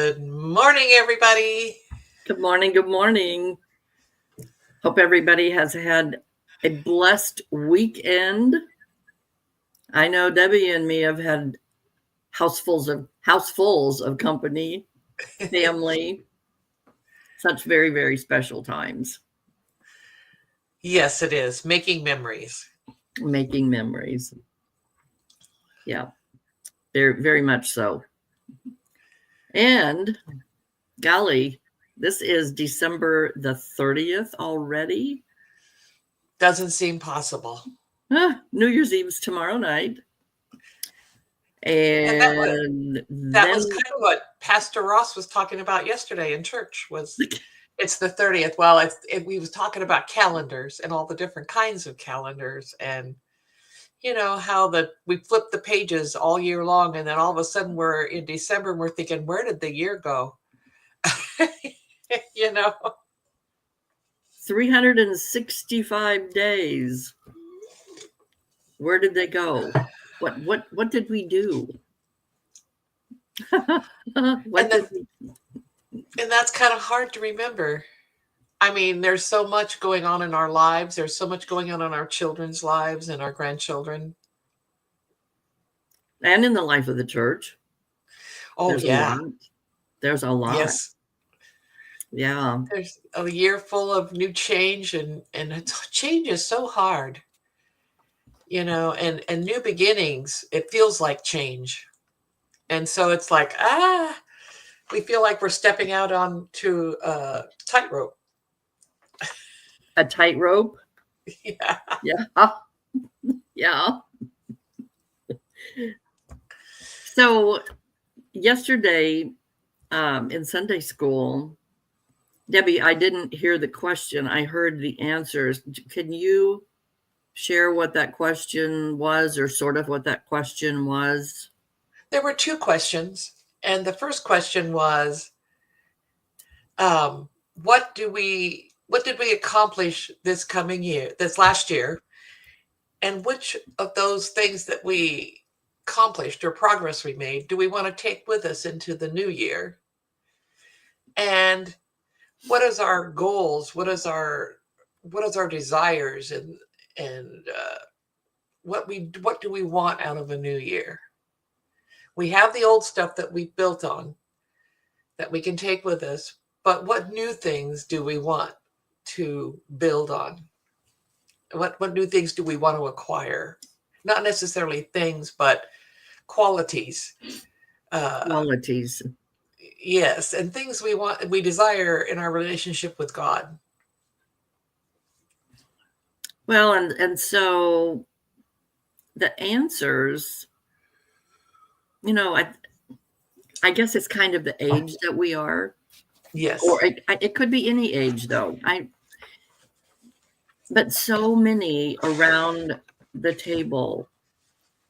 Good morning, everybody. Good morning. Good morning. Hope everybody has had a blessed weekend. I know Debbie and me have had housefuls of company, family, such very, very special times. Yes, it is. Making memories. Making memories. Yeah, very, very much so. And golly, this is December the 30th already. Doesn't seem possible. New Year's Eve is tomorrow night. And that was kind of what Pastor Ross was talking about yesterday in church. It's the 30th. Well, we was talking about calendars and all the different kinds of calendars, and you know how we flip the pages all year long, and then all of a sudden we're in December and we're thinking, where did the year go? 365 days. Where did they go? What did we do? And that's kind of hard to remember. I mean, there's so much going on in our lives. There's so much going on in our children's lives and our grandchildren. And in the life of the church. Oh, There's a lot. Yes. Yeah. There's a year full of new change, and change is so hard. And new beginnings, it feels like change. And so it's like, we feel like we're stepping out onto a tightrope. A tightrope? Yeah. Yeah. Yeah. So yesterday in Sunday school, Debbie, I didn't hear the question. I heard the answers. Can you share what that question was, or sort of what that question was? There were two questions. And the first question was, what did we accomplish this last year? And which of those things that we accomplished or progress we made do we want to take with us into the new year? And what is our goals? What is our desires, and what do we want out of a new year? We have the old stuff that we built on that we can take with us, but what new things do we want to build on? What new things do we want to acquire? Not necessarily things, but qualities. Qualities. Yes, and things we desire in our relationship with God. Well, and so the answers, I guess it's kind of the age that we are. Yes. Or it could be any age, though. But so many around the table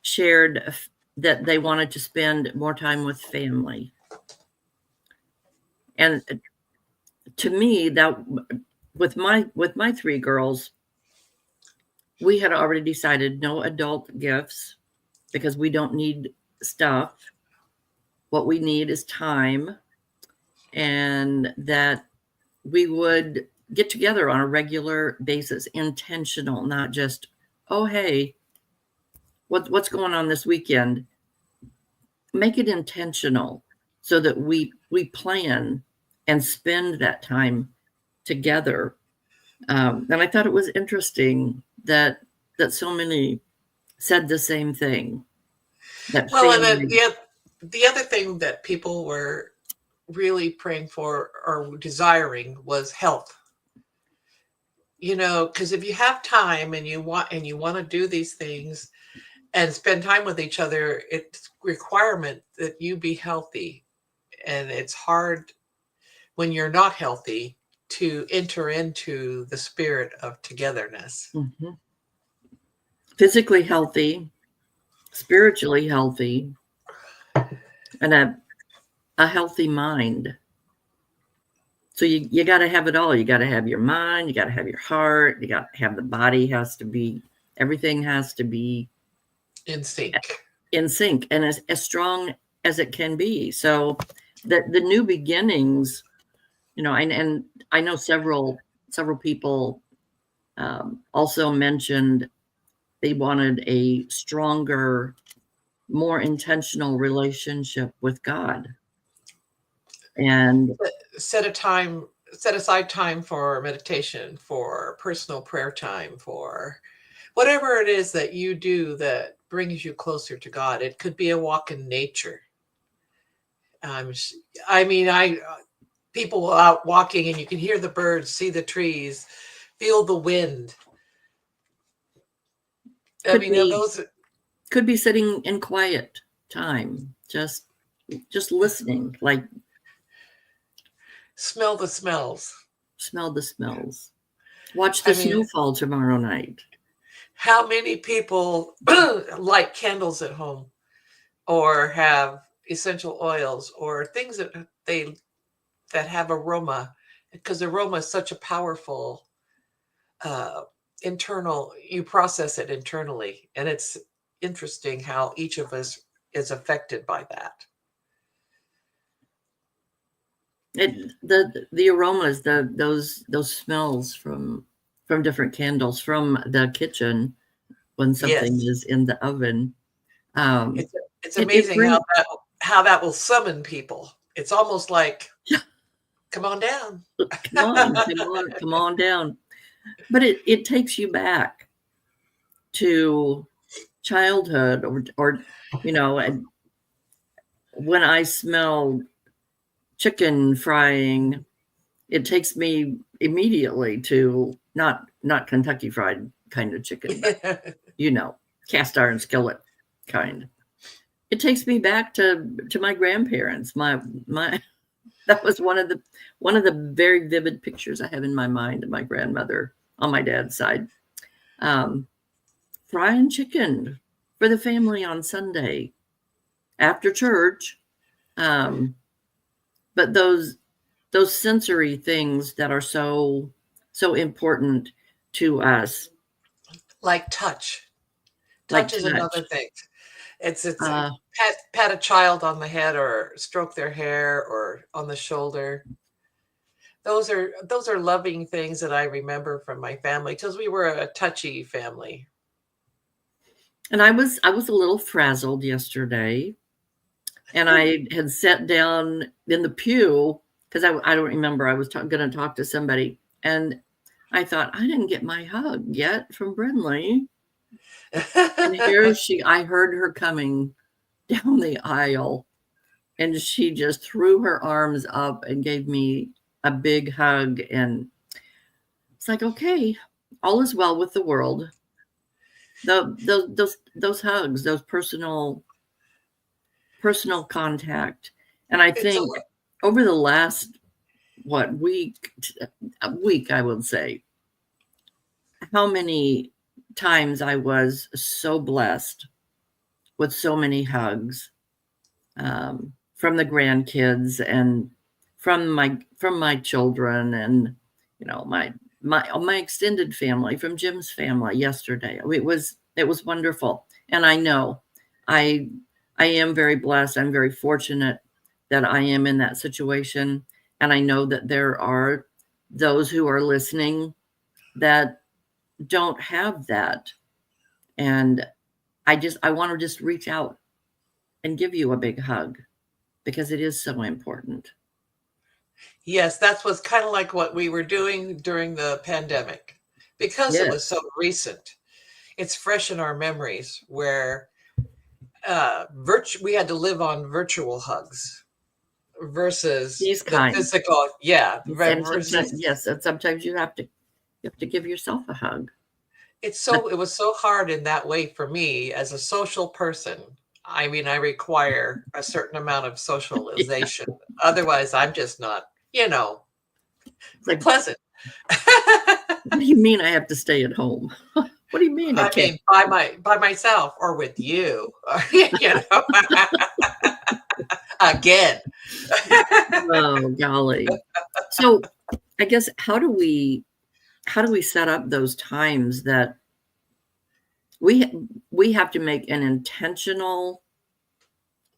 shared that they wanted to spend more time with family. And to me, that with my three girls, we had already decided no adult gifts because we don't need stuff. What we need is time, and that we would get together on a regular basis, intentional, not just, oh, hey, what's going on this weekend? Make it intentional so that we plan and spend that time together. And I thought it was interesting that so many said the same thing. Well, and the other thing that people were really praying for or desiring was health. Because if you have time and you want to do these things and spend time with each other, it's requirement that you be healthy. And it's hard when you're not healthy to enter into the spirit of togetherness. Mm-hmm. Physically healthy, spiritually healthy, and a healthy mind. So you got to have it all. You got to have your mind, you got to have your heart, you got to have the body, everything has to be in sync and as strong as it can be. So the new beginnings, and I know several people also mentioned they wanted a stronger, more intentional relationship with God. And Set aside time for meditation, for personal prayer time, for whatever it is that you do that brings you closer to God. It could be a walk in nature. Um, I mean, people out walking and you can hear the birds, see the trees, feel the wind. I could mean, be those could be sitting in quiet time, just listening, like smell the smells. smell the smells, watch the I mean, snowfall tomorrow night. how many people light candles at home or have essential oils or things that have aroma, because aroma is such a powerful uh, internal, you process it internally, and it's interesting how each of us is affected by that. The aromas, those smells from different candles from the kitchen when something Yes, is in the oven. Um, it's it amazing brings how that will summon people. It's almost like, come on down. come on down. But it takes you back to childhood, or and when I smell chicken frying, it takes me immediately to not Kentucky Fried kind of chicken, but cast iron skillet kind. It takes me back to my grandparents. My that was one of the very vivid pictures I have in my mind of my grandmother on my dad's side. Frying chicken for the family on Sunday after church. But those sensory things that are so important to us, Like touch. like Touch is touch. another thing. It's Uh, pat a child on the head or stroke their hair or on the shoulder. Those are loving things that I remember from my family because we were a touchy family. and I was a little frazzled yesterday, and I had sat down in the pew because I don't remember, I was going to talk to somebody, and I thought, I didn't get my hug yet from Brinley. And here I heard her coming down the aisle, and she just threw her arms up and gave me a big hug. And it's like, okay, all is well with the world. Those hugs, those personal contact. And I It's a think over the last a week, I would say, how many times I was so blessed with so many hugs, from the grandkids and from my children, and my extended family, from Jim's family yesterday. It was wonderful. And I know I am very blessed. I'm very fortunate that I am in that situation. And I know that there are those who are listening that don't have that. And I want to just reach out and give you a big hug, because it is so important. Yes, that's what's kind of like what we were doing during the pandemic because it was Yes. so recent. It's fresh in our memories where we had to live on virtual hugs versus These the kind. physical. Yeah, And sometimes, versus yes, and sometimes you have to give yourself a hug. But it was so hard in that way for me as a social person. I mean, I require a certain amount of yeah, socialization. Otherwise, I'm just not, it's like, pleasant. what do you mean I have to stay at home? What do you mean I I can't? mean, by myself or with you, again. Oh, golly. So I guess, how do we set up those times that we have to make an intentional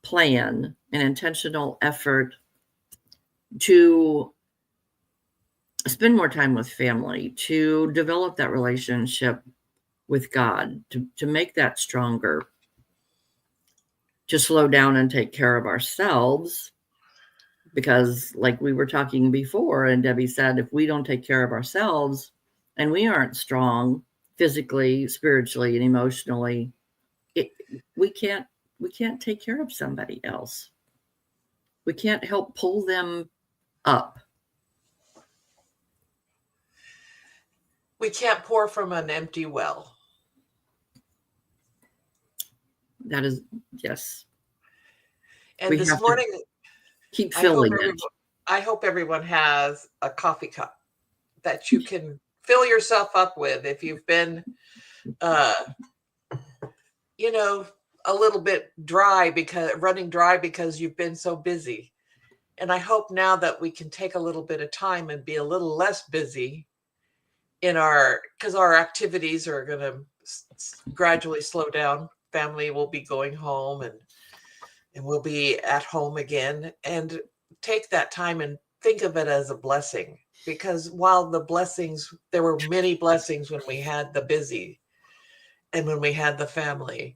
plan, an intentional effort to spend more time with family, to develop that relationship with God, to make that stronger, to slow down and take care of ourselves. Because, like we were talking before, and Debbie said, if we don't take care of ourselves and we aren't strong physically, spiritually, and emotionally, we can't take care of somebody else. We can't help pull them up. We can't pour from an empty well. That is, yes. And We this have to morning, keep I hope filling it. everyone has a coffee cup that you can fill yourself up with if you've been, you know, a little bit running dry because you've been so busy. And I hope now that we can take a little bit of time and be a little less busy because our activities are going to gradually slow down. Family will be going home and we'll be at home again, and take that time and think of it as a blessing. Because while there were many blessings when we had the busy and when we had the family,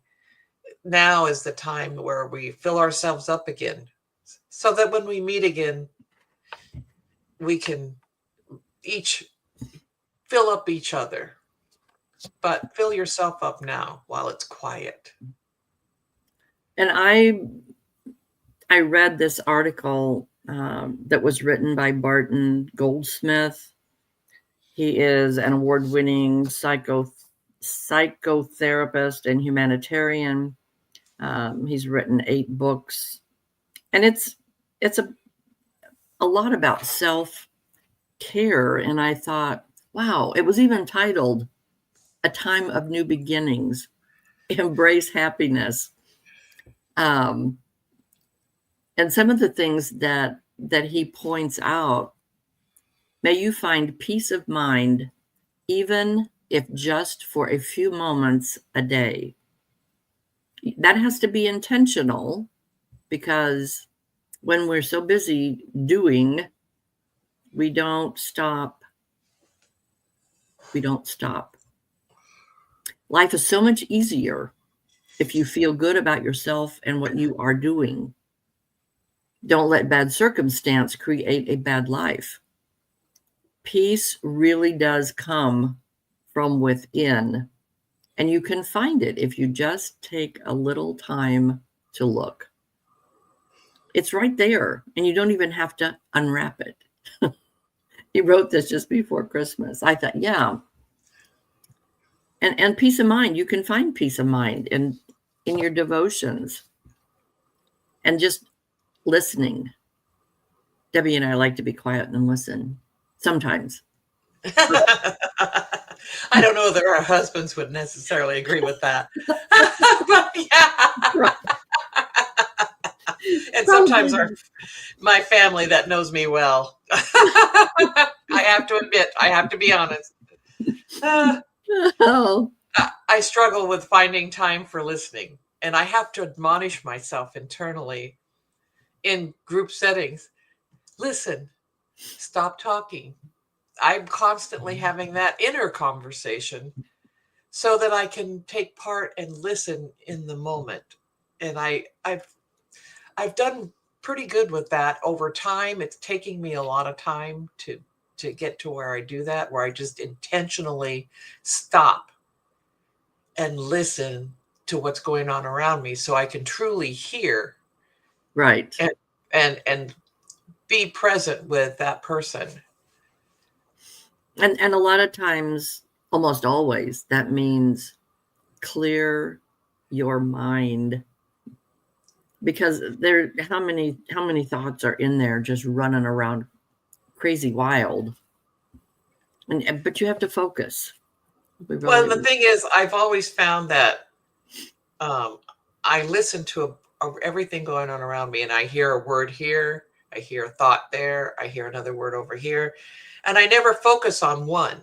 now is the time where we fill ourselves up again, so that when we meet again, we can each fill up each other. But fill yourself up now while it's quiet. And I read this article that was written by Barton Goldsmith. He is an award-winning psychotherapist and humanitarian. He's written 8 books, and it's a lot about self-care. And I thought, wow, it was even titled "A Time of New Beginnings: Embrace Happiness." And some of the things that he points out: may you find peace of mind, even if just for a few moments a day. That has to be intentional, because when we're so busy doing, we don't stop. We don't stop. Life is so much easier if you feel good about yourself and what you are doing. Don't let bad circumstance create a bad life. Peace really does come from within, and you can find it if you just take a little time to look. It's right there, and you don't even have to unwrap it. He wrote this just before Christmas. I thought, yeah. And peace of mind, you can find peace of mind in your devotions and just listening. Debbie and I like to be quiet and listen sometimes. I don't know that our husbands would necessarily agree with that. But yeah. Right. And sometimes my family that knows me well. I have to admit, I have to be honest. Oh. I struggle with finding time for listening, and I have to admonish myself internally in group settings. Listen, stop talking. I'm constantly having that inner conversation so that I can take part and listen in the moment. And I've done pretty good with that over time. It's taking me a lot of time to get to where I do that, where I just intentionally stop and listen to what's going on around me so I can truly hear. Right. And be present with that person. And a lot of times, almost always, that means clear your mind, because how many thoughts are in there just running around crazy wild, but you have to focus. Well, the thing is, I've always found that I listen to everything going on around me, and I hear a word here, I hear a thought there, I hear another word over here, and I never focus on one.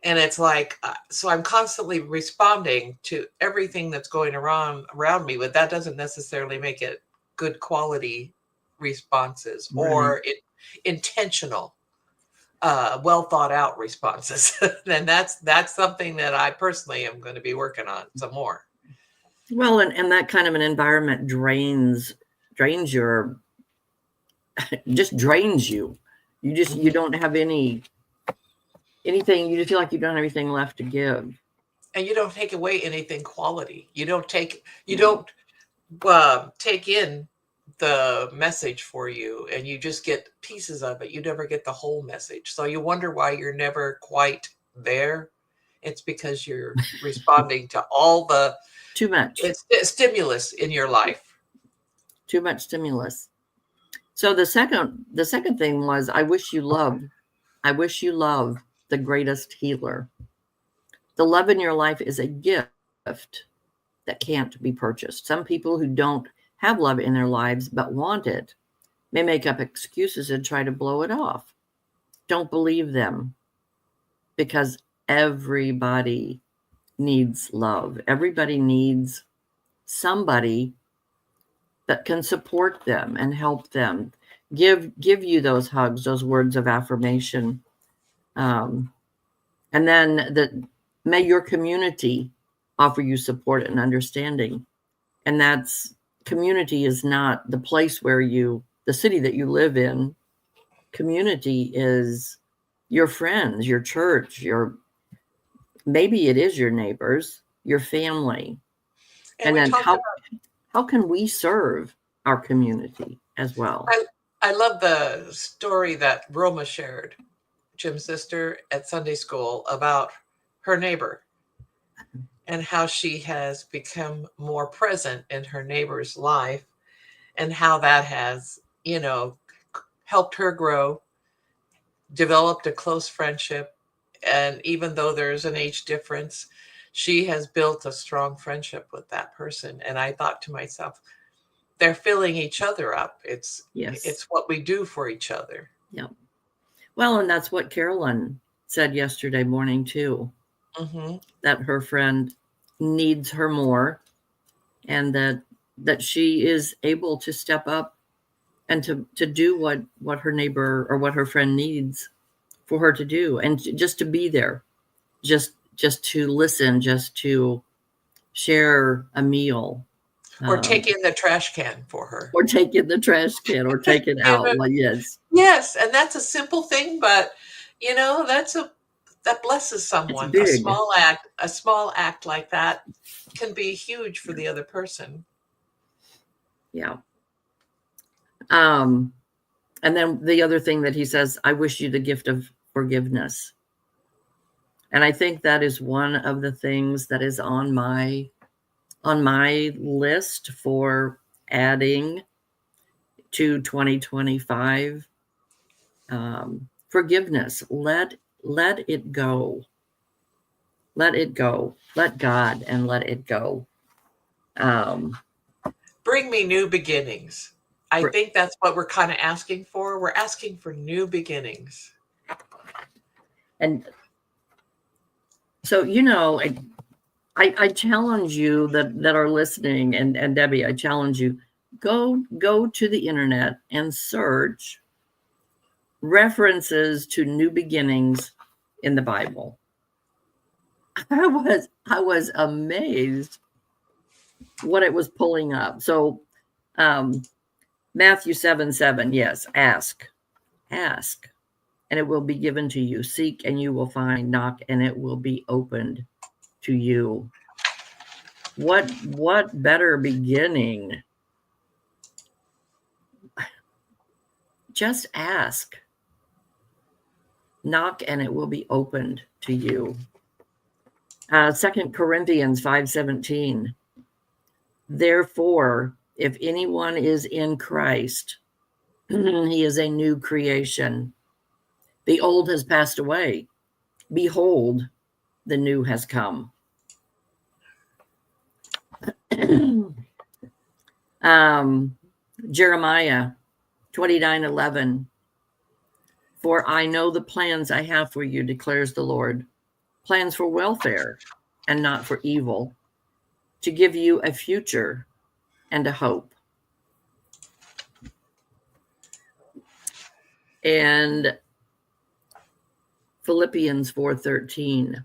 And it's like, so I'm constantly responding to everything that's going around me, but that doesn't necessarily make it good quality responses Right. or intentional, well thought out responses. And that's something that I personally am going to be working on some more. Well, and that kind of an environment drains your, just drains you. You don't have anything. You just feel like you don't have anything left to give. And you don't take away anything quality. You don't take in the message for you, and you just get pieces of it. You never get the whole message. So you wonder why you're never quite there. It's because you're responding to all the Too much. stimulus in your life. Too much stimulus. So the second thing was, I wish you love the greatest healer. The love in your life is a gift that can't be purchased. Some people who don't have love in their lives but want it may make up excuses and try to blow it off. Don't believe them, because everybody needs love. Everybody needs somebody that can support them and help them, give you those hugs, those words of affirmation. And then may your community offer you support and understanding. And that's, community is not the place where the city that you live in. Community is your friends, your church, maybe it is your neighbors, your family. And then how can we serve our community as well? I love the story that Roma shared, Jim's sister, at Sunday school, about her neighbor and how she has become more present in her neighbor's life, and how that has, helped her grow, developed a close friendship. And even though there's an age difference, she has built a strong friendship with that person. And I thought to myself, they're filling each other up. It's what we do for each other. Yeah. Well, and that's what Carolyn said yesterday morning too, that her friend needs her more, and that she is able to step up and to do what her neighbor or what her friend needs for her to do, and just to be there, just to listen, just to share a meal. Or take in the trash can for her. Or take in the trash can, or take it out. Well, yes. Yes, and that's a simple thing, but that blesses someone. A small act like that can be huge for the other person. Yeah. And then the other thing that he says, I wish you the gift of forgiveness. And I think that is one of the things that is on my list for adding to 2025. Forgiveness. Let it go. Let it go. Let God and let it go. Bring me new beginnings. I think that's what we're kind of asking for. We're asking for new beginnings. And so, I challenge you that are listening, and Debbie, I challenge you, go to the internet and search references to new beginnings in the Bible. I was amazed what it was pulling up. So Matthew 7:7, yes, ask, and it will be given to you. Seek and you will find. Knock and it will be opened to you. What better beginning? Just ask. Knock and it will be opened to you. 2 Corinthians 5:17. Therefore, if anyone is in Christ, he is a new creation. The old has passed away. Behold, the new has come. Jeremiah 29:11. For I know the plans I have for you, declares the Lord, plans for welfare and not for evil, to give you a future and a hope. And Philippians 4:13.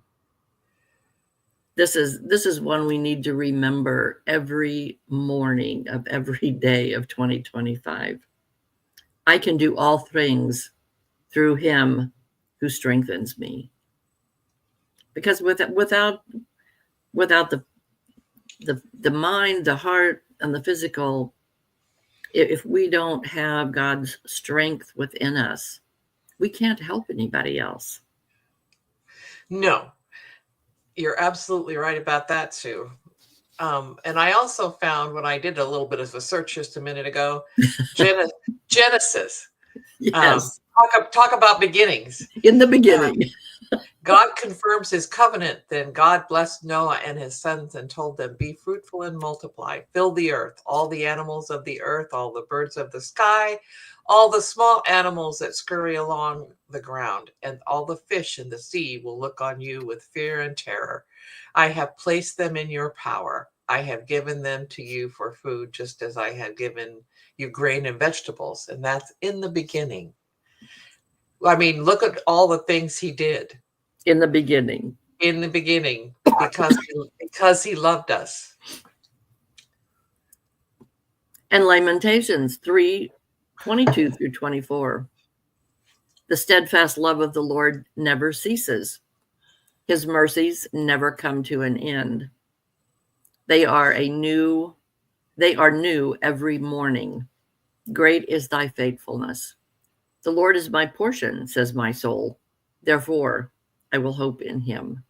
This is one we need to remember every morning of every day of 2025. I can do all things through him who strengthens me. Because without the mind, the heart, and the physical, if we don't have God's strength within us, we can't help anybody else. No, you're absolutely right about that, Sue. And I also found when I did a little bit of a search just a minute ago, Genesis. Yes, Talk about beginnings. in the beginning. God confirms his covenant. Then God blessed Noah and his sons and told them, be fruitful and multiply, fill the earth, all the animals of the earth, all the birds of the sky, all the small animals that scurry along the ground, and all the fish in the sea will look on you with fear and terror. I have placed them in your power. I have given them to you for food, just as I have given you grain and vegetables. And that's in the beginning. I mean, look at all the things he did In the beginning. in the beginning because he loved us. And Lamentations 3:22 through 24. The steadfast love of the Lord never ceases. His mercies never come to an end. They are new every morning. Great is thy faithfulness. The Lord is my portion, says my soul. Therefore, I will hope in him.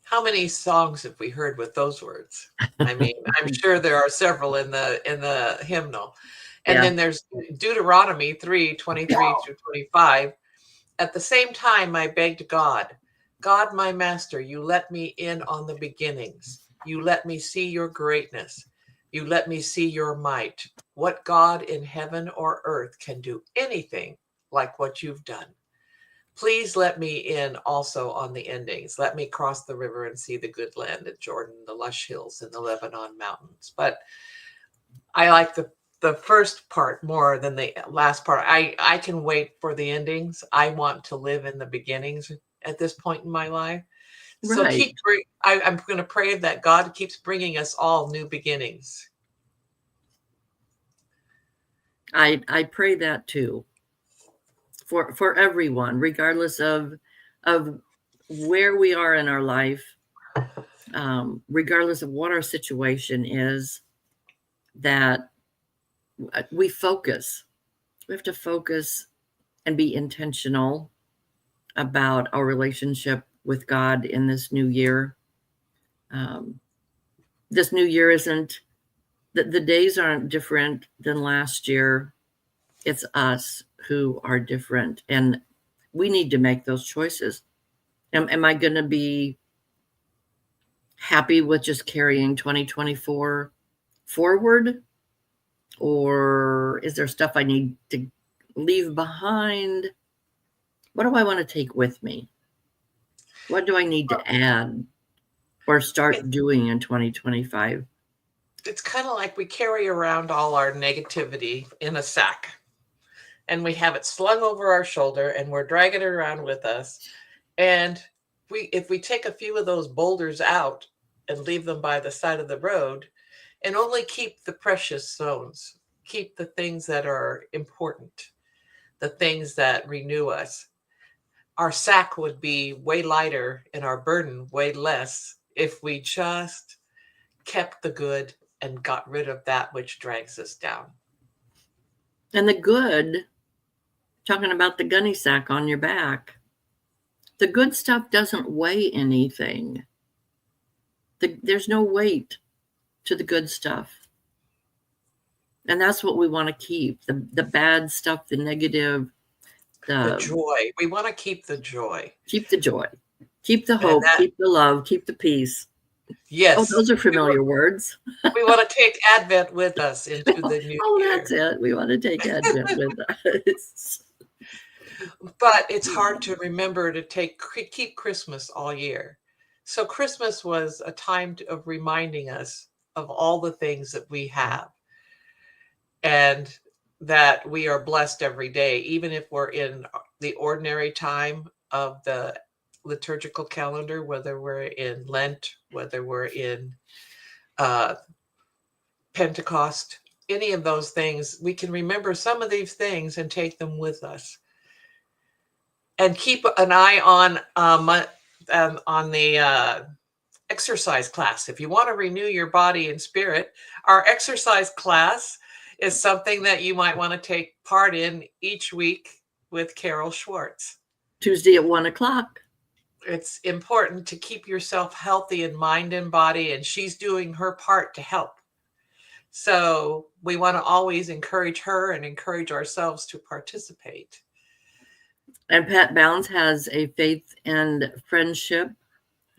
How many songs have we heard with those words? I mean, I'm sure there are several in the hymnal. And then there's Deuteronomy 3:23 through 25. At the same time, I begged God, God, my master, you let me in on the beginnings. You let me see your greatness. You let me see your might. What God in heaven or earth can do anything like what you've done. Please let me in also on the endings. Let me cross the river and see the good land at Jordan, the lush hills, and the Lebanon mountains. But I like the first part more than the last part. I can wait for the endings. I want to live in the beginnings at this point in my life. So Right. I'm going to pray that God keeps bringing us all new beginnings. I pray that too. For everyone, regardless of where we are in our life, regardless of what our situation is, that we focus. We have to focus and be intentional about our relationship with God in this new year. This new year isn't, the days aren't different than last year. It's us who are different, and we need to make those choices. Am I going to be happy with just carrying 2024 forward? Or is there stuff I need to leave behind? What do I want to take with me? What do I need to add or start doing in 2025? It's kind of like we carry around all our negativity in a sack and we have it slung over our shoulder and we're dragging it around with us. And if we take a few of those boulders out and leave them by the side of the road and only keep the precious stones, keep the things that are important, the things that renew us, our sack would be way lighter and our burden way less if we just kept the good and got rid of that which drags us down. And the good, talking about the gunny sack on your back, the good stuff doesn't weigh anything. There's no weight to the good stuff. And that's what we want to keep. The bad stuff, the negative, The joy. We want to keep the joy. Keep the joy. Keep the hope. Keep the love. Keep the peace. Yes. Oh, those are familiar words. We want to take Advent with us into the new year. Oh, that's it. We want to take Advent with us. But it's hard to remember to keep Christmas all year. So Christmas was a time of reminding us of all the things that we have. And that we are blessed every day, even if we're in the ordinary time of the liturgical calendar, whether we're in Lent, whether we're in uh, Pentecost, any of those things, we can remember some of these things and take them with us, and keep an eye on the exercise class. If you want to renew your body and spirit, our exercise class is something that you might want to take part in each week with Carol Schwartz. Tuesday at 1:00. It's important to keep yourself healthy in mind and body, and she's doing her part to help. So we want to always encourage her and encourage ourselves to participate. And Pat Bounds has a faith and friendship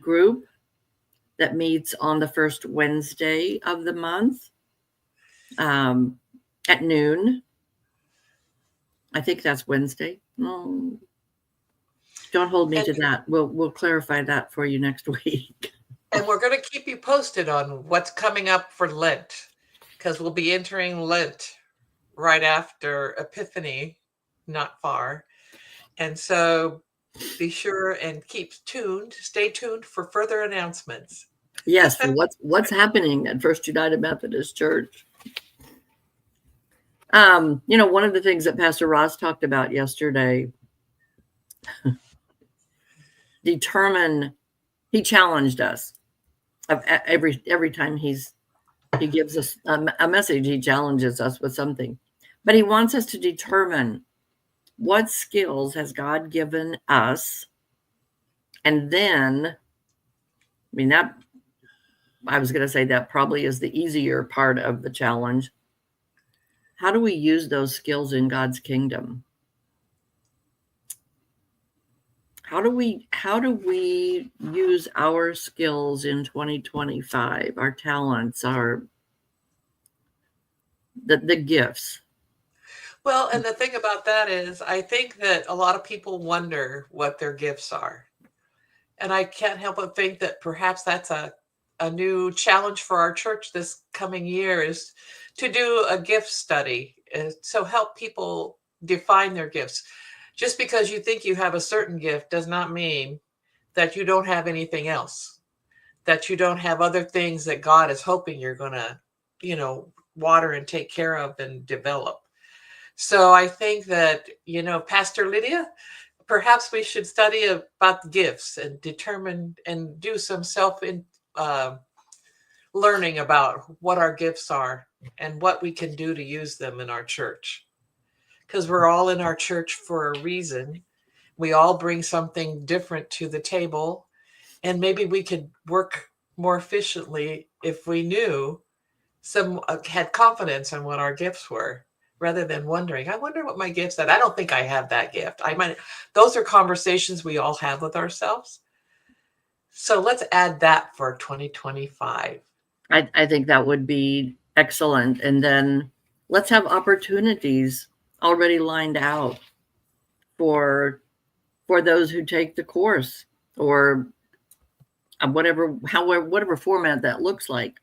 group that meets on the first Wednesday of the month at noon. I think that's Wednesday. No, don't hold me to that. We'll clarify that for you next week. And we're going to keep you posted on what's coming up for Lent, because we'll be entering Lent right after Epiphany, not far. And so be sure and stay tuned for further announcements. Yes, for what's happening at First United Methodist Church. One of the things that Pastor Ross talked about yesterday, he challenged us. Every time he gives us a message, he challenges us with something. But he wants us to determine what skills has God given us. And then, I was going to say that probably is the easier part of the challenge. How do we use those skills in God's kingdom? How do we use our skills in 2025, our talents, the gifts? Well, and the thing about that is, I think that a lot of people wonder what their gifts are. And I can't help but think that perhaps that's a new challenge for our church this coming year, is to do a gift study. So help people define their gifts. Just because you think you have a certain gift does not mean that you don't have anything else, that you don't have other things that God is hoping you're going to, water and take care of and develop. So I think that, Pastor Lydia, perhaps we should study about the gifts and determine and do some learning about what our gifts are and what we can do to use them in our church. Because we're all in our church for a reason. We all bring something different to the table. And maybe we could work more efficiently if we had confidence in what our gifts were, rather than wondering, I wonder what my gift's at. I don't think I have that gift. Those are conversations we all have with ourselves. So let's add that for 2025. I think that would be excellent. And then let's have opportunities already lined out for those who take the course, or whatever format that looks like.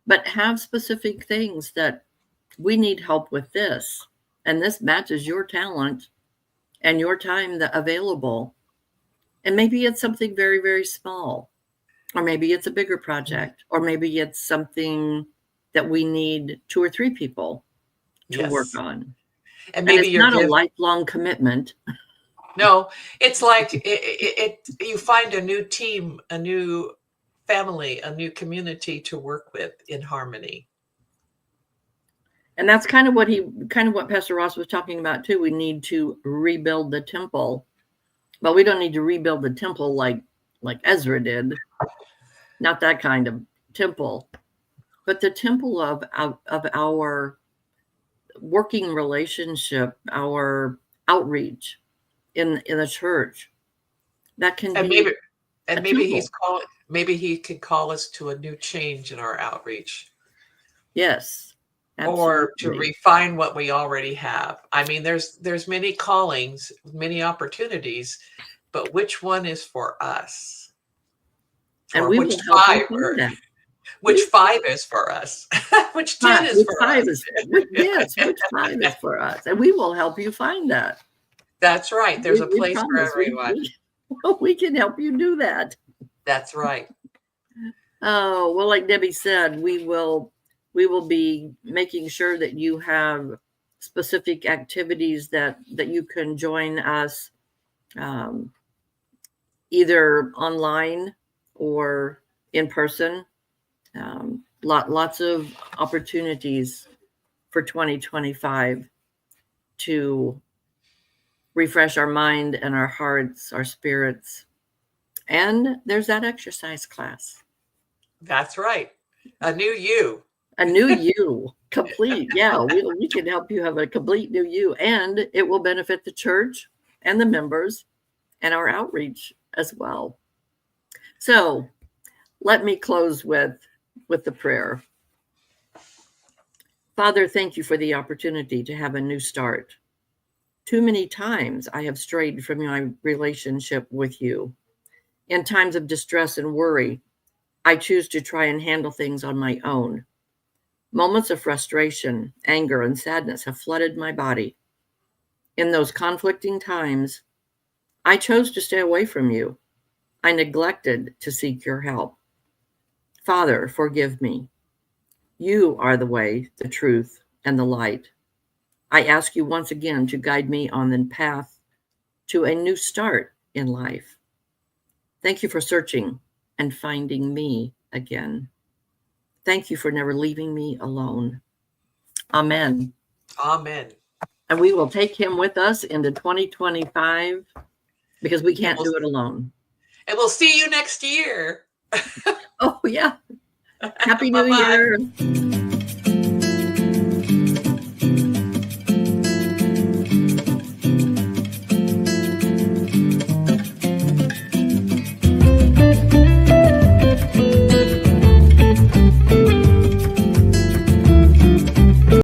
But have specific things that we need help with this, and this matches your talent and your time available. And maybe it's something very, very small, or maybe it's a bigger project, or maybe it's something that we need 2 or 3 people to work on. And maybe it's not a lifelong commitment. No, it's like you find a new team, a new family, a new community to work with in harmony. And that's kind of what Pastor Ross was talking about too. We need to rebuild the temple, but we don't need to rebuild the temple like Ezra did. Not that kind of temple, but the temple of our working relationship, our outreach in the church. That can be. Maybe he could call us to a new change in our outreach. Yes. Absolutely. Or to refine what we already have. I mean, there's many callings, many opportunities, but which one is for us? And we will help you do that. Which 5 is for us. Which 10 is Which for five us. is yes, which 5 is for us, and we will help you find that. That's right. There's a We place for promise everyone. we can help you do that. That's right. Oh, well, like Debbie said, we will be making sure that you have specific activities that you can join us, either online or in person. Lots of opportunities for 2025 to refresh our mind and our hearts, our spirits. And there's that exercise class. That's right. A new you. A new you, complete. Yeah, we can help you have a complete new you, and it will benefit the church and the members and our outreach as well. So let me close with the prayer. Father, thank you for the opportunity to have a new start. Too many times I have strayed from my relationship with you. In times of distress and worry, I choose to try and handle things on my own. Moments of frustration, anger, and sadness have flooded my body. In those conflicting times, I chose to stay away from you. I neglected to seek your help. Father, forgive me. You are the way, the truth, and the light. I ask you once again to guide me on the path to a new start in life. Thank you for searching and finding me again. Thank you for never leaving me alone. Amen. Amen. And we will take him with us into 2025 because we can't do it alone. And we'll see you next year. Oh, yeah. Happy New Bye-bye. Year.